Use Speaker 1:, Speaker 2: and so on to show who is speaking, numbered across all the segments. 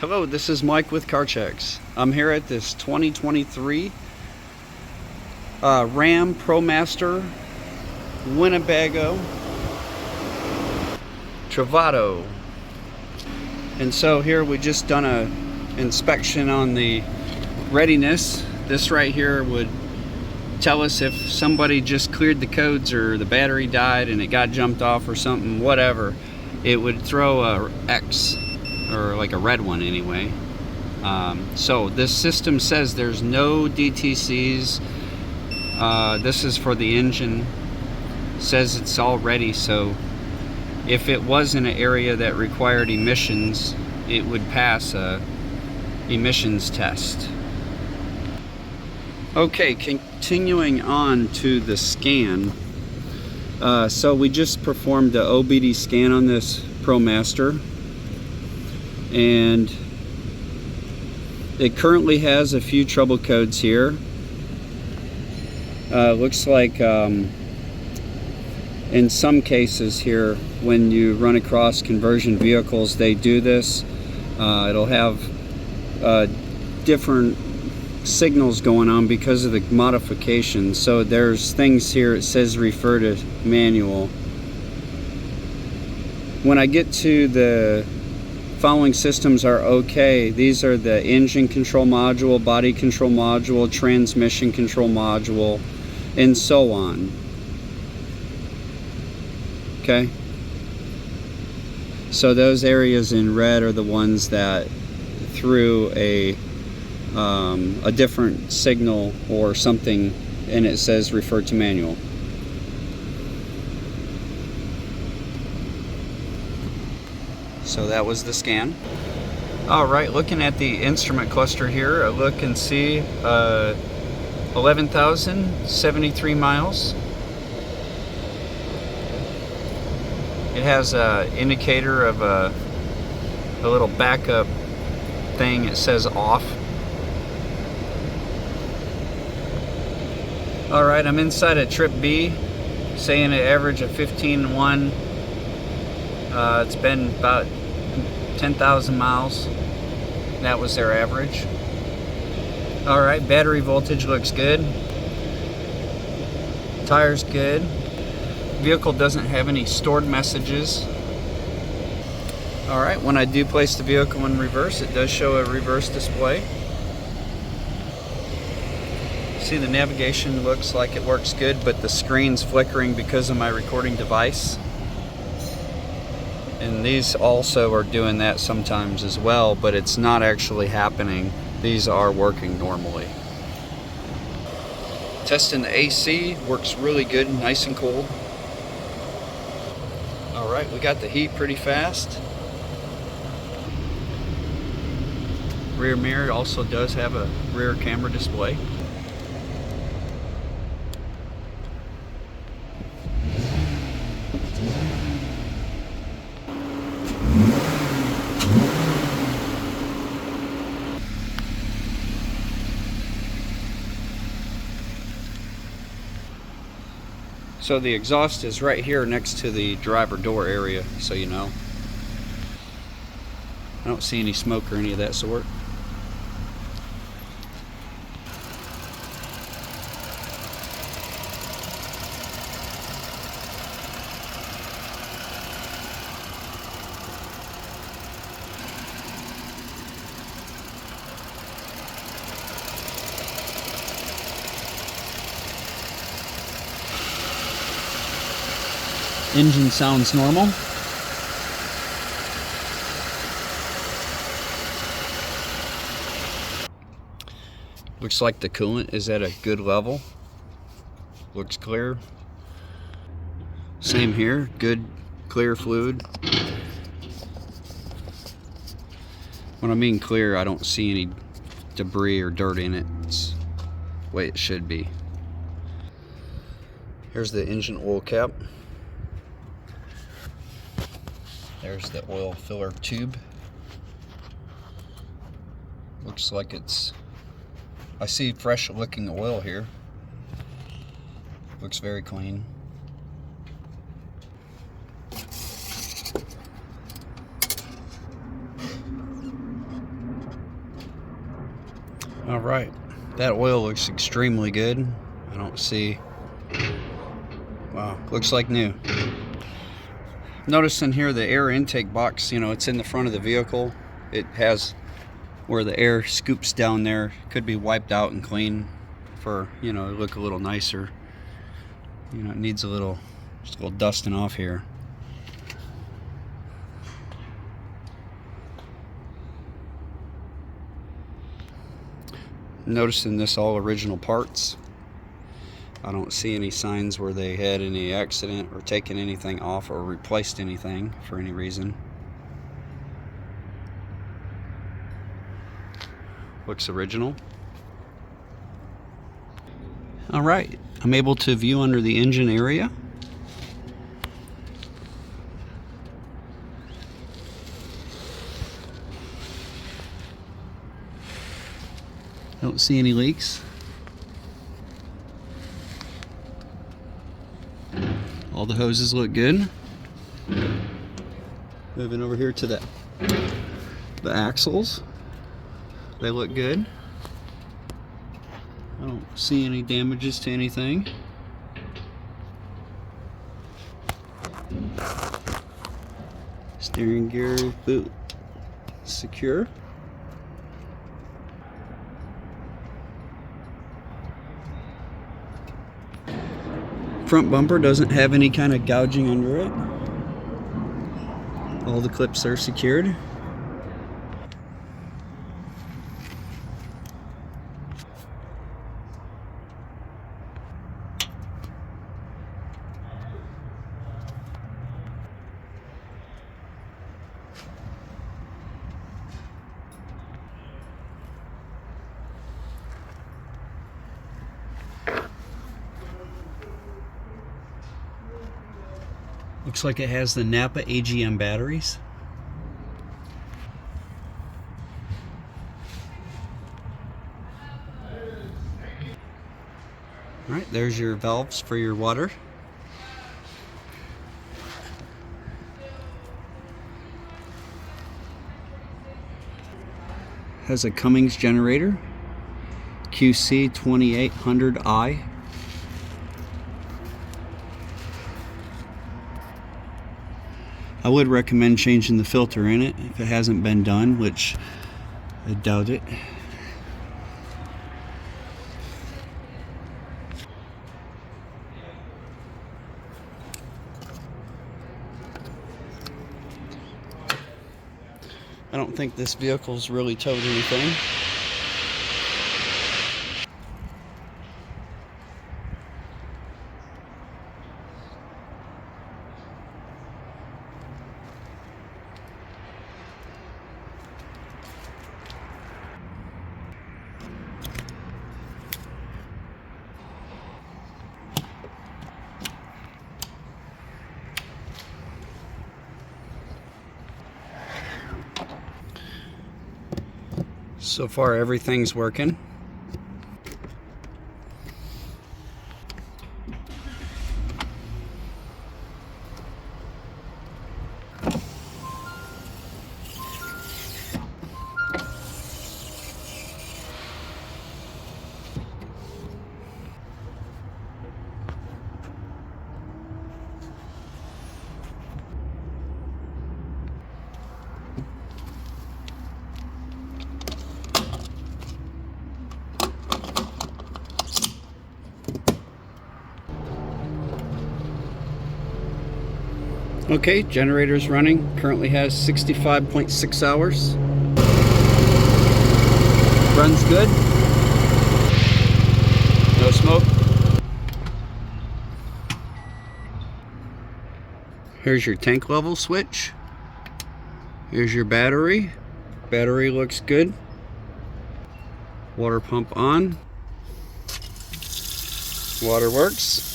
Speaker 1: Hello, this is Mike with Karcheckz. I'm here at this 2023 Ram ProMaster Winnebago Travato. And so here we just done a inspection on the readiness. This right here would tell us if somebody just cleared the codes or the battery died and it got jumped off or something, whatever. It would throw a X, or like a red one anyway. So this system says there's no DTCs. This is for the engine. Says it's all ready, so if it was in an area that required emissions, it would pass a emissions test. Okay, continuing on to the scan. So we just performed the OBD scan on this ProMaster, and it currently has a few trouble codes here. Looks like in some cases here, when you run across conversion vehicles, they do this. It'll have different signals going on because of the modifications. So there's things here, it says refer to manual. When I get to the following systems are okay, these are the engine control module, body control module, transmission control module, and so on. Okay, so those areas in red are the ones that threw a different signal or something, and it says refer to manual. So that was the scan. Alright, looking at the instrument cluster here, I look and see 11,073 miles. It has an indicator of a little backup thing. It says off. Alright, I'm inside a trip B, saying an average of 15.1. It's been about 10,000 miles. That was their average. Alright, battery voltage looks good. Tires good. Vehicle doesn't have any stored messages. Alright, when I do place the vehicle in reverse, it does show a reverse display. See, the navigation looks like it works good, but the screen's flickering because of my recording device. And these also are doing that sometimes as well, but it's not actually happening. These are working normally. Testing the AC, works really good, nice and cold. Alright, we got the heat pretty fast. Rear mirror also does have a rear camera display. So the exhaust is right here next to the driver door area, so you know. I don't see any smoke or any of that sort. Engine sounds normal. Looks like the coolant is at a good level. Looks clear. Same here, good clear fluid. When I mean clear, I don't see any debris or dirt in it. It's the way it should be. Here's the engine oil cap. There's the oil filler tube. Looks like I see fresh looking oil here. Looks very clean. All right, that oil looks extremely good. I don't see, wow, looks like new. Notice in here the air intake box, you know, it's in the front of the vehicle. It has where the air scoops down there. Could be wiped out and clean for, you know, look a little nicer. You know, it needs a little, just a little dusting off here. Noticing this all original parts. I don't see any signs where they had any accident or taken anything off or replaced anything for any reason. Looks original. All right, I'm able to view under the engine area. Don't see any leaks. All the hoses look good. Moving over here to the axles. They look good. I don't see any damages to anything. Steering gear boot secure. Front bumper doesn't have any kind of gouging under it. All the clips are secured. Looks like it has the Napa AGM batteries. All right, there's your valves for your water. Has a Cummins generator, QC 2800i. I would recommend changing the filter in it if it hasn't been done, which I doubt it. I don't think this vehicle's really towed anything. So far everything's working. Okay, generator's running. Currently has 65.6 hours. Runs good. No smoke. Here's your tank level switch. Here's your battery. Battery looks good. Water pump on. Water works.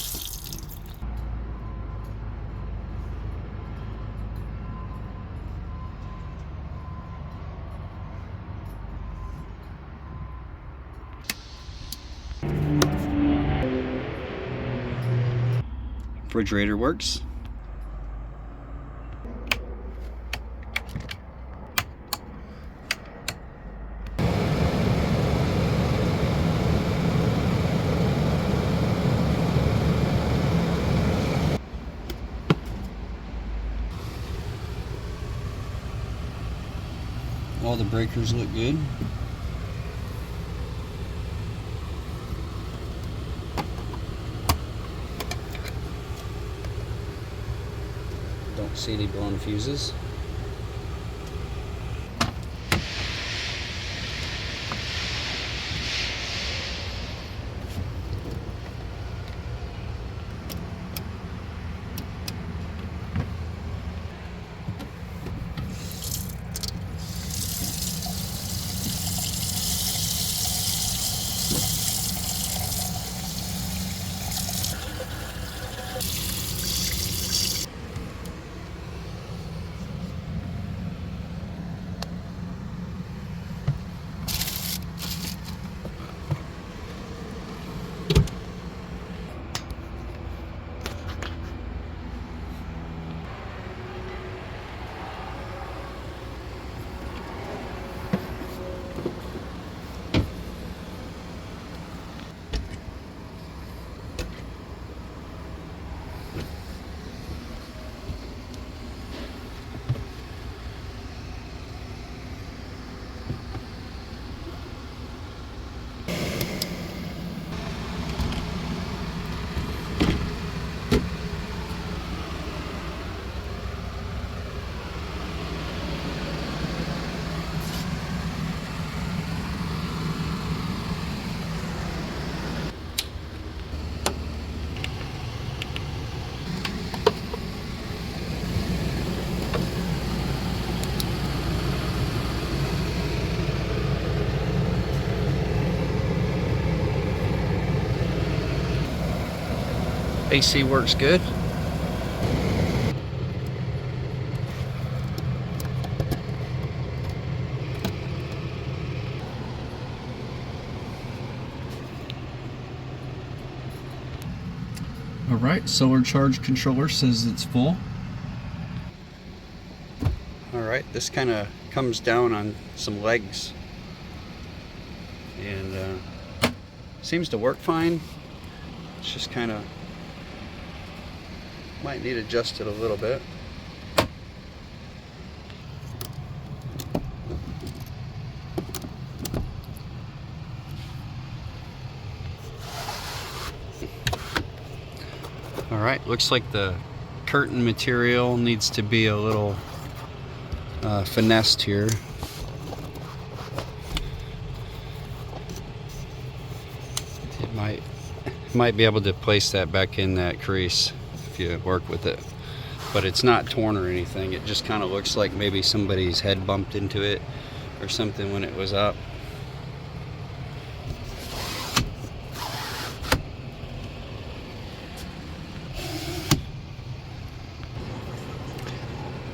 Speaker 1: Refrigerator works. All the breakers look good. Don't see any blown fuses. AC works good. Alright, solar charge controller says it's full. Alright, this kind of comes down on some legs and seems to work fine. It's just kind of might need adjusted a little bit. All right, looks like the curtain material needs to be a little finessed here. It might be able to place that back in that crease if you work with it, but it's not torn or anything. It just kind of looks like maybe somebody's head bumped into it or something when it was up.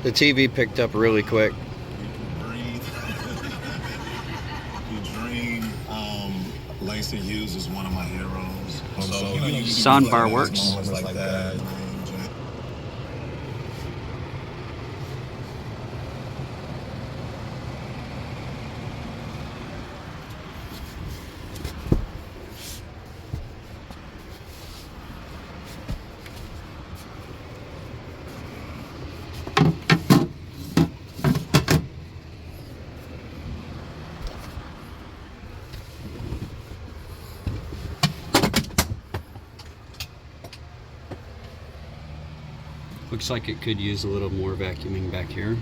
Speaker 1: The TV picked up really quick.
Speaker 2: You dream. Lacey Hughes is one of my heroes.
Speaker 1: Soundbar works.
Speaker 2: Like that.
Speaker 1: Looks like it could use a little more vacuuming back here.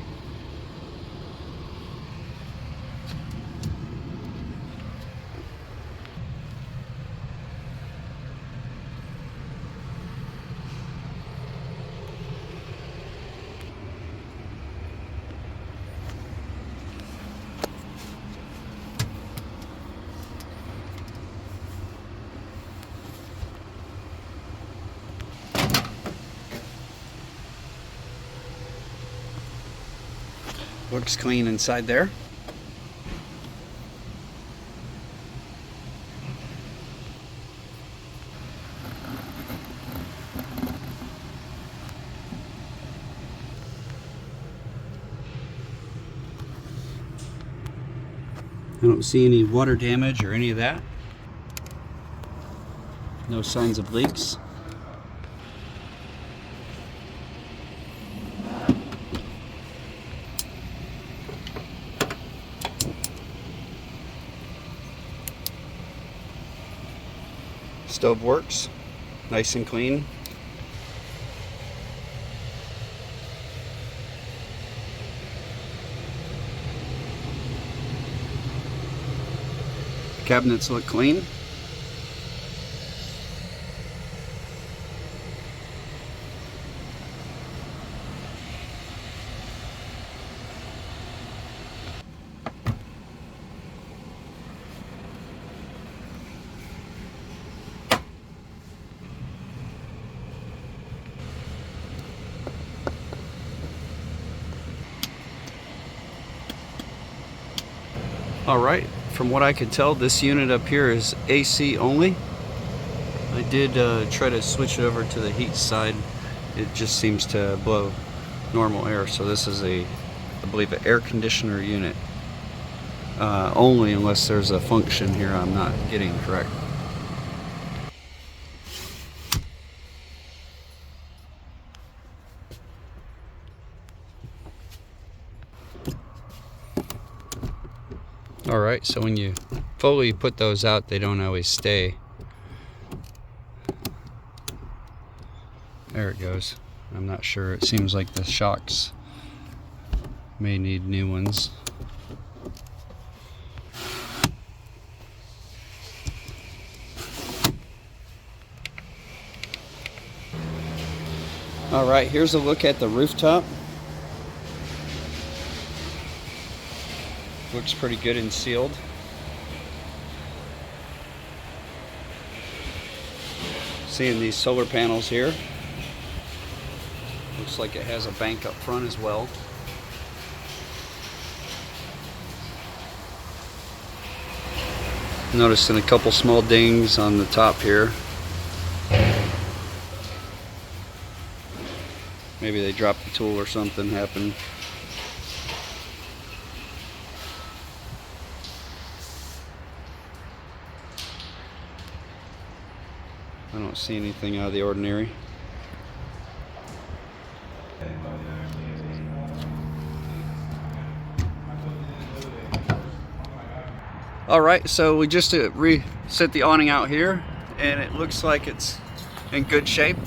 Speaker 1: Looks clean inside there. I don't see any water damage or any of that. No signs of leaks. Stove works, nice and clean. Cabinets look clean. Alright, from what I could tell, this unit up here is AC only. I did try to switch it over to the heat side. It just seems to blow normal air, so this is I believe an air conditioner unit only, unless there's a function here I'm not getting correct. Alright, so when you fully put those out, they don't always stay. There it goes. I'm not sure. It seems like the shocks may need new ones. Alright, here's a look at the rooftop. Looks pretty good and sealed. Seeing these solar panels here. Looks like it has a bank up front as well. Noticing a couple small dings on the top here. Maybe they dropped the tool or something happened. I don't see anything out of the ordinary. Alright, so we just reset the awning out here, and it looks like it's in good shape.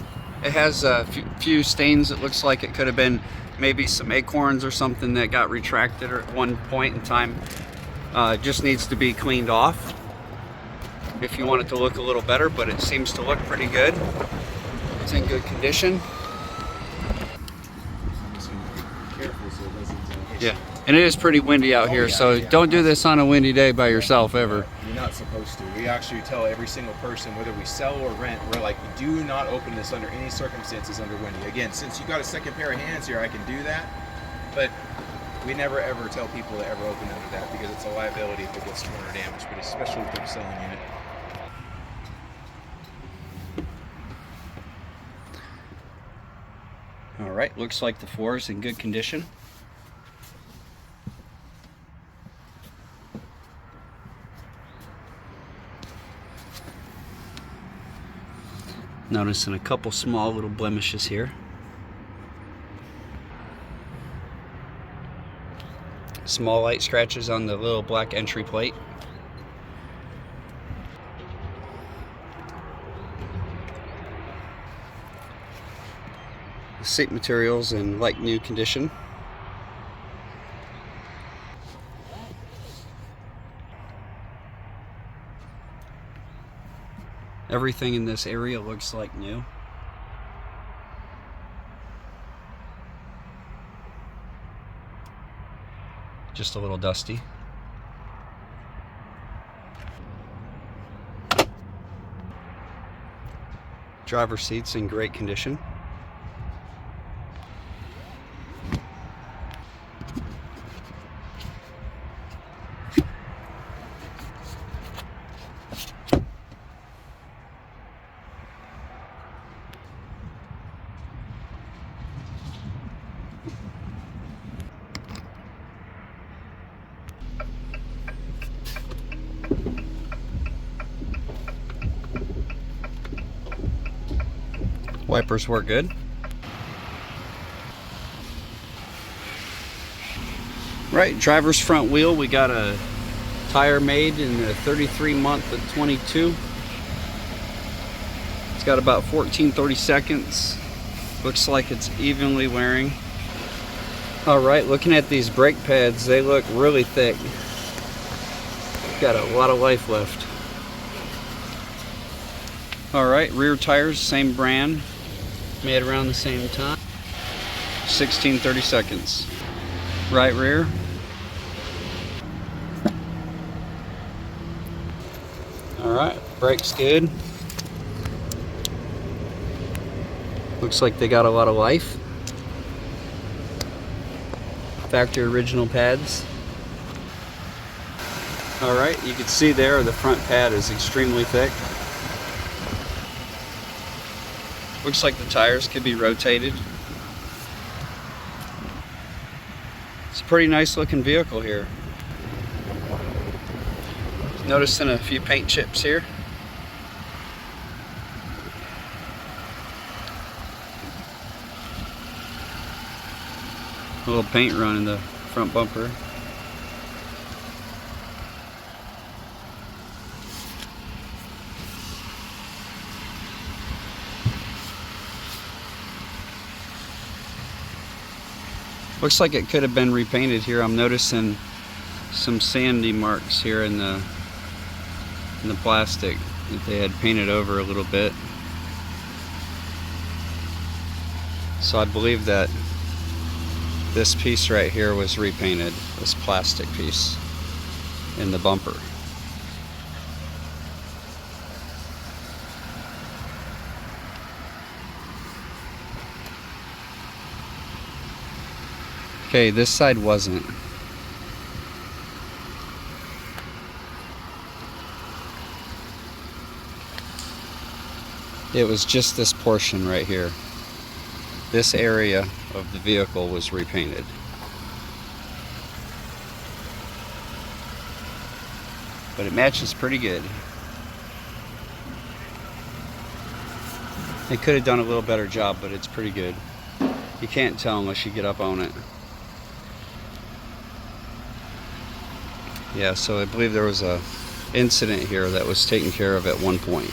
Speaker 1: It has a few stains. It looks like it could have been maybe some acorns or something that got retracted at one point in time. It just needs to be cleaned off if you want it to look a little better, but it seems to look pretty good. It's in good condition. Yeah, and it is pretty windy out here, so don't do this on a windy day by yourself ever.
Speaker 3: You're not supposed to. We actually tell every single person, whether we sell or rent, we're like, do not open this under any circumstances under windy. Again, since you got a second pair of hands here, I can do that, but we never ever tell people to ever open under that because it's a liability if it gets torn or damaged, but especially with the selling unit.
Speaker 1: Alright, looks like the floor is in good condition. Noticing a couple small little blemishes here. Small light scratches on the little black entry plate. The seat materials in like new condition. Everything in this area looks like new. Just a little dusty. Driver's seat's in great condition. Wipers work good. Right, driver's front wheel, we got a tire made in the 33 month of 22. got about 14-30 seconds. Looks like it's evenly wearing. Alright, looking at these brake pads, they look really thick. Got a lot of life left. Alright, rear tires, same brand. Made around the same time. 16-30 seconds. Right rear. Alright, brakes good. Looks like they got a lot of life. Factory original pads. Alright, you can see there the front pad is extremely thick. Looks like the tires could be rotated. It's a pretty nice looking vehicle here. Noticing a few paint chips here. A little paint run in the front bumper. Looks like it could have been repainted here. I'm noticing some sandy marks here in the plastic that they had painted over a little bit. So I believe that this piece right here was repainted, this plastic piece in the bumper. Okay, this side wasn't. It was just this portion right here. This area of the vehicle was repainted. But it matches pretty good. They could have done a little better job, but it's pretty good. You can't tell unless you get up on it. Yeah, so I believe there was a incident here that was taken care of at one point.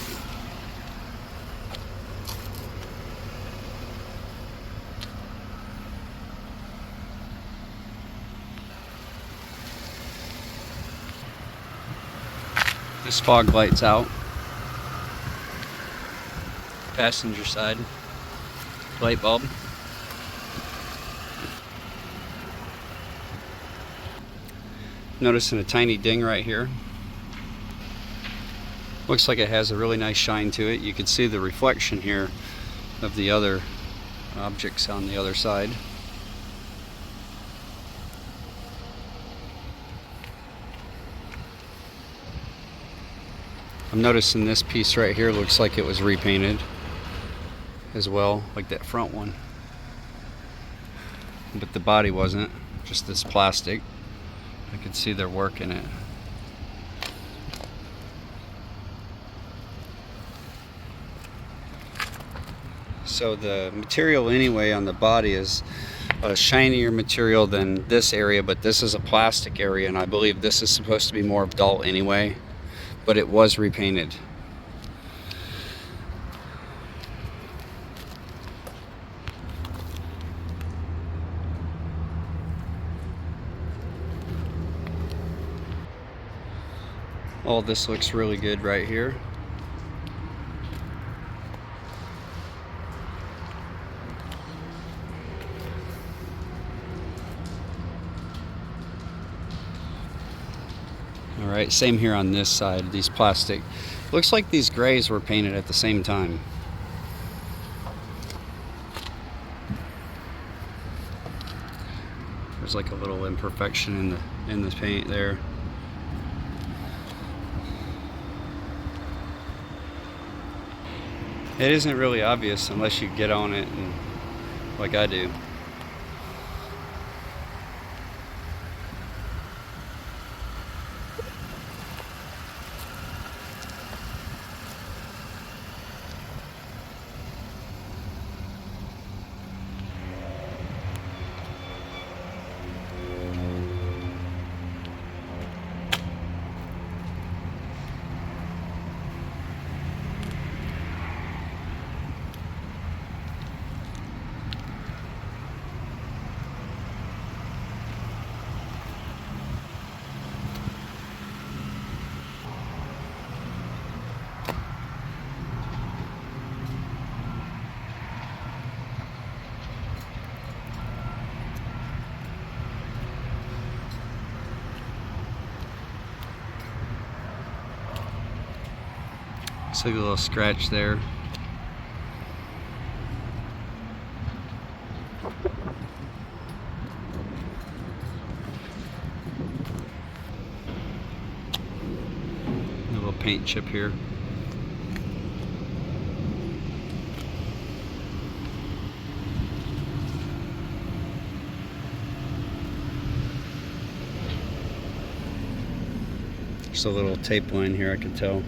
Speaker 1: This fog light's out. Passenger side light bulb. Noticing a tiny ding right here. Looks like it has a really nice shine to it. You can see the reflection here of the other objects on the other side. I'm noticing this piece right here looks like it was repainted as well, like that front one. But the body wasn't, just this plastic. I can see they're working it. So the material anyway on the body is a shinier material than this area, but this is a plastic area, and I believe this is supposed to be more dull anyway, but it was repainted. All this looks really good right here. Alright, same here on this side, these plastic. Looks like these grays were painted at the same time. There's like a little imperfection in the paint there. It isn't really obvious unless you get on it and like I do. Looks like a little scratch there. A little paint chip here. There's a little tape line here, I can tell.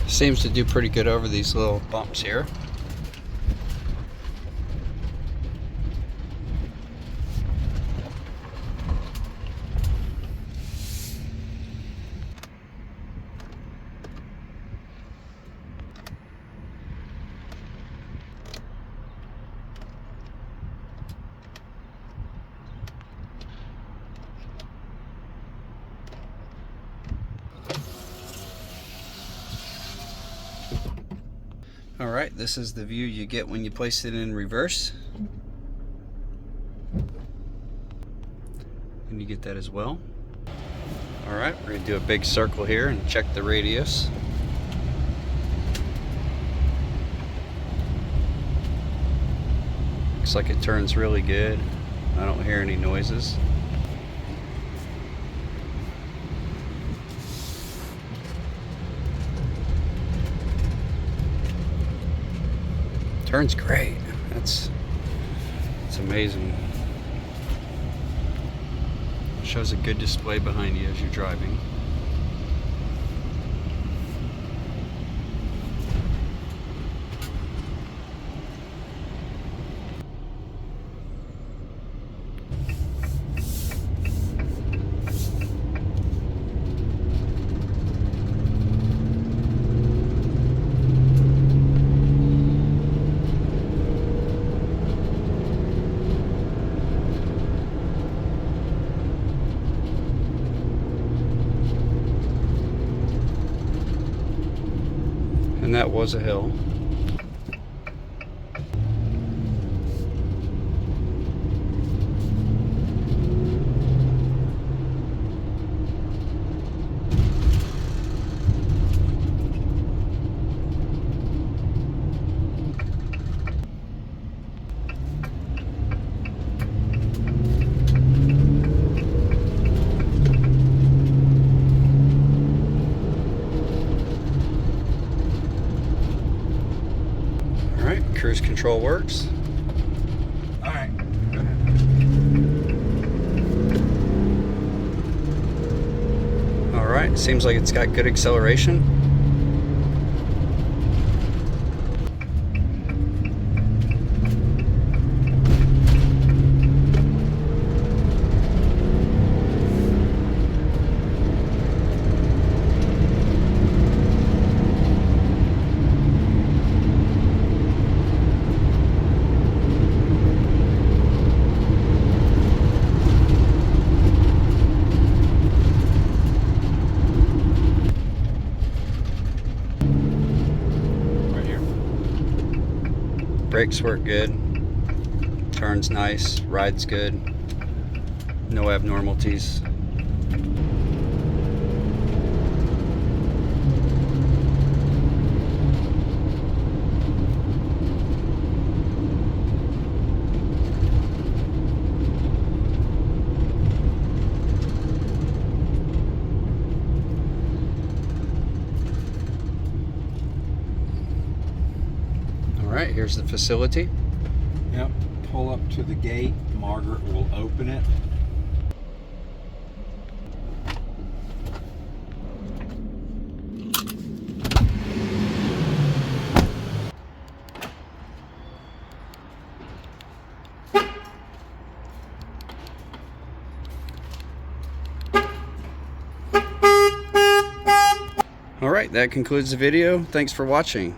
Speaker 1: Seems to do pretty good over these little bumps here. Alright, this is the view you get when you place it in reverse. And you get that as well. Alright, we're going to do a big circle here and check the radius. Looks like it turns really good. I don't hear any noises. Turns great. It's amazing. Shows a good display behind you as you're driving. And that was a hill. Cruise control works.
Speaker 3: All right.
Speaker 1: All right, seems like it's got good acceleration. Brakes work good, turns nice, rides good, no abnormalities. Alright, here's the facility.
Speaker 4: Yep, pull up to the gate. Margaret will open it.
Speaker 1: All right, that concludes the video. Thanks for watching.